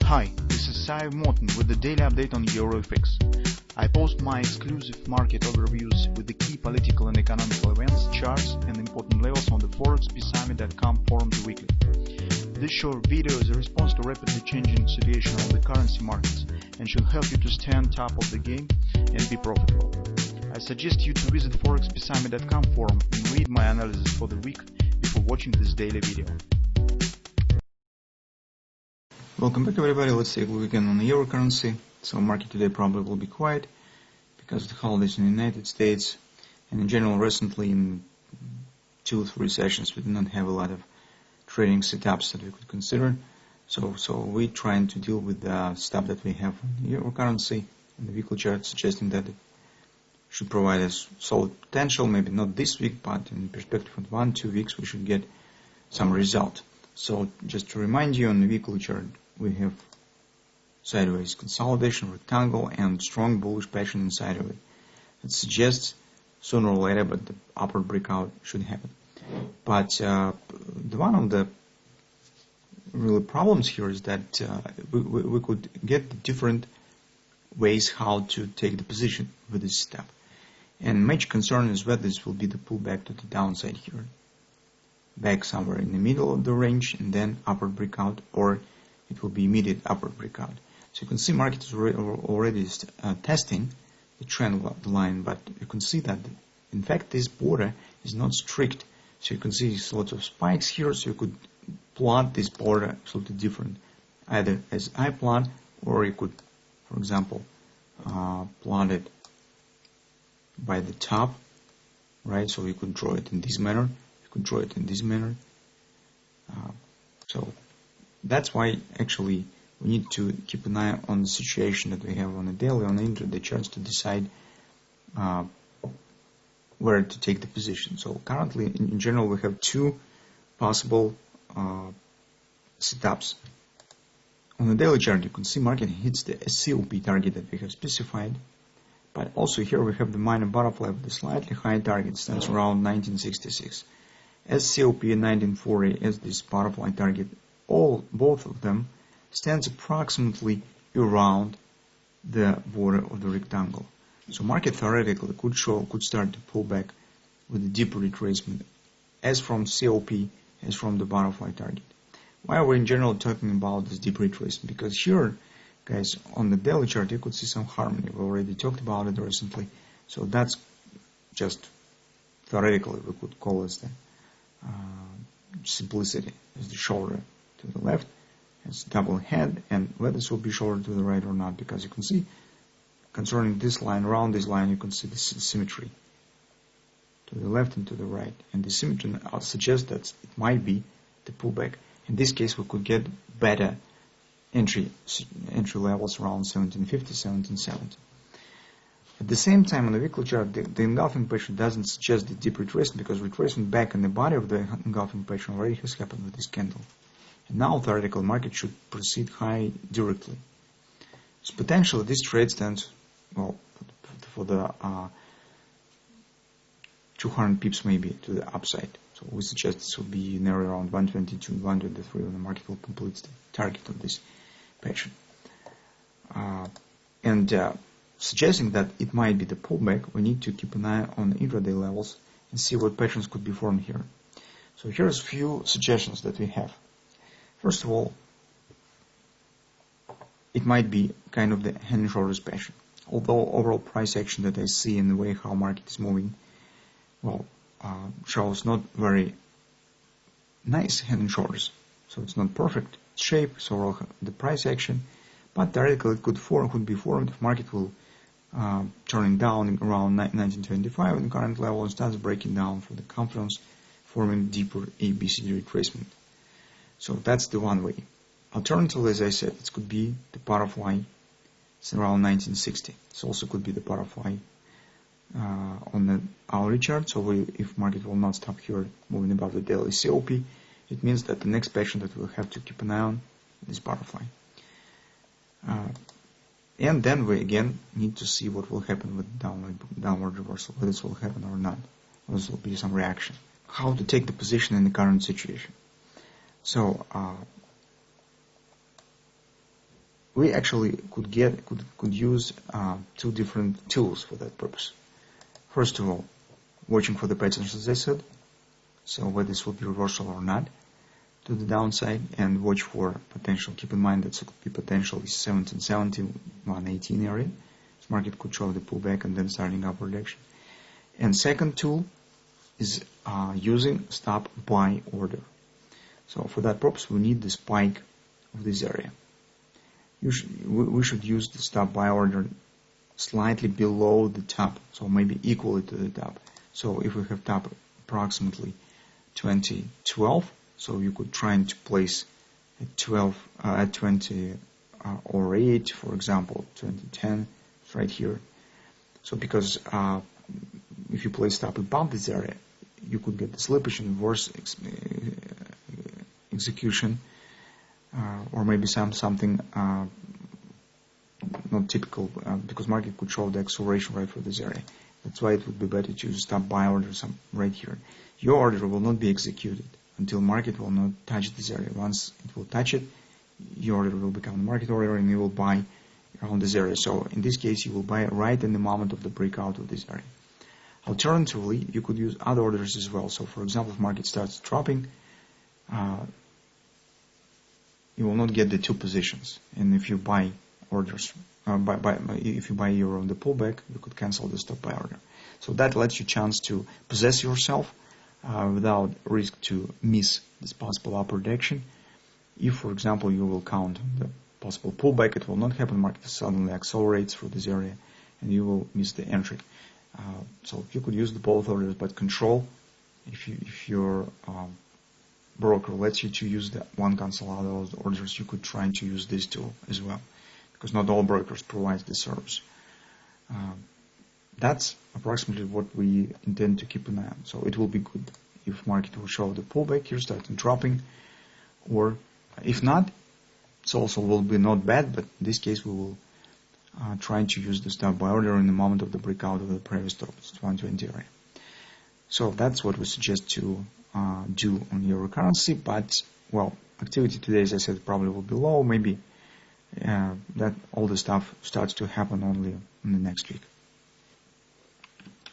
Hi, this is Sive Morten with the daily update on EuroFX. I post my exclusive market overviews with the key political and economical events, charts, and important levels on the ForexPeaceArmy.com forums weekly. This short video is a response to rapidly changing situation on the currency markets and should help you to stay on top of the game and be profitable. I suggest you to visit ForexPeaceArmy.com forum and read my analysis for the week before watching this daily video. Welcome back, everybody. Let's take a look again on the euro currency. So market today probably will be quiet because of the holidays in the United States, and in general recently in 2-3 sessions we did not have a lot of trading setups that we could consider. So we're trying to deal with the stuff that we have on the euro currency in the weekly chart, suggesting that it should provide us solid potential, maybe not this week, but in perspective of 1-2 weeks we should get some result. So just to remind you, on the weekly chart we have sideways consolidation, rectangle, and strong bullish pattern inside of it. It suggests sooner or later, but the upward breakout should happen. But one of the real problems here is that we could get different ways how to take the position with this step. And major concern is whether this will be the pullback to the downside here, back somewhere in the middle of the range and then upward breakout, or it will be immediate upward breakout. So you can see market is already testing the trend line, but you can see that in fact this border is not strict. So you can see lots of spikes here, so you could plot this border absolutely different, either as I plot, or you could, for example, plot it by the top, right? So you could draw it in this manner, you could draw it in this manner. So that's why actually we need to keep an eye on the situation that we have on the daily, on the intraday charts to decide where to take the position. So currently, in general, we have two possible setups. On the daily chart, you can see market hits the SCOP target that we have specified, but also here we have the minor butterfly with the slightly high target, stands around 1966. SCOP 1940 is this butterfly target. Both of them stands approximately around the border of the rectangle. So market theoretically could start to pull back with a deeper retracement as from COP as from the butterfly target. Why are we in general talking about this deep retracement? Because here, guys, on the daily chart you could see some harmony. We already talked about it recently. So that's just theoretically we could call it the simplicity as the shoulder to the left, as double head, and whether this will be shoulder to the right or not, because you can see concerning this line, around this line, you can see the symmetry to the left and to the right, and the symmetry suggests that it might be the pullback. In this case, we could get better entry levels around 1750, 1770. At the same time, on the weekly chart, the engulfing pattern doesn't suggest the deep retracement, because retracement back in the body of the engulfing pattern already has happened with this candle. And now theoretical market should proceed high directly. So potentially this trade stands well for the 200 pips maybe to the upside. So we suggest this will be in area around 122, 123 when the market will complete the target of this pattern. Suggesting that it might be the pullback, we need to keep an eye on the intraday levels and see what patterns could be formed here. So here's a few suggestions that we have. First of all, it might be kind of the hand and shoulders pattern. Although overall price action that I see in the way how market is moving, well, shows not very nice hand and shoulders. So it's not perfect shape, so overall the price action, but theoretically it could be formed if market will turning down around 1925 in the current level and starts breaking down for the confidence, forming deeper ABCD retracement. So that's the one way. Alternatively, as I said, it could be the butterfly. It's around 1960. It also could be the butterfly on the hourly chart. So if market will not stop here moving above the daily COP, it means that the next pattern that we'll have to keep an eye on is butterfly. And then we again need to see what will happen with downward reversal, whether this will happen or not. This will be some reaction. How to take the position in the current situation. So we actually could use two different tools for that purpose. First of all, watching for the patterns, as I said, so whether this will be reversal or not to the downside, and watch for potential. Keep in mind that could be potential is 1770, 118 area. This market could show the pullback and then starting upward direction. And second tool is using stop buy order. So for that purpose, we need the spike of this area. We should use the stop buy order slightly below the top, so maybe equally to the top. So if we have top approximately 2012, so you could try to place at 20 or 8, for example, 2010, it's right here. So because if you place stop above this area, you could get the slippage and worse execution, or maybe something not typical, because market could show the acceleration right for this area. That's why it would be better to use stop buy order right here. Your order will not be executed until market will not touch this area. Once it will touch it, your order will become a market order and you will buy around this area. So in this case, you will buy right in the moment of the breakout of this area. Alternatively, you could use other orders as well. So for example, if market starts dropping, you will not get the two positions. And if you buy orders, if you buy euro on the pullback, you could cancel the stop buy order. So that lets you chance to possess yourself without risk to miss this possible upward direction. If, for example, you will count the possible pullback, it will not happen. Market suddenly accelerates through this area, and you will miss the entry. So you could use the both orders, but control. If your broker lets you to use the one cancel out those orders, you could try to use this tool as well, because not all brokers provide this service. That's approximately what we intend to keep an eye on. So it will be good if market will show the pullback here, starting dropping, or if not, it also will be not bad, but in this case we will try to use the stop buy order in the moment of the breakout of the previous top, 120 area. So that's what we suggest to do on euro currency, but well, activity today, as I said, probably will be low. Maybe that all the stuff starts to happen only in the next week.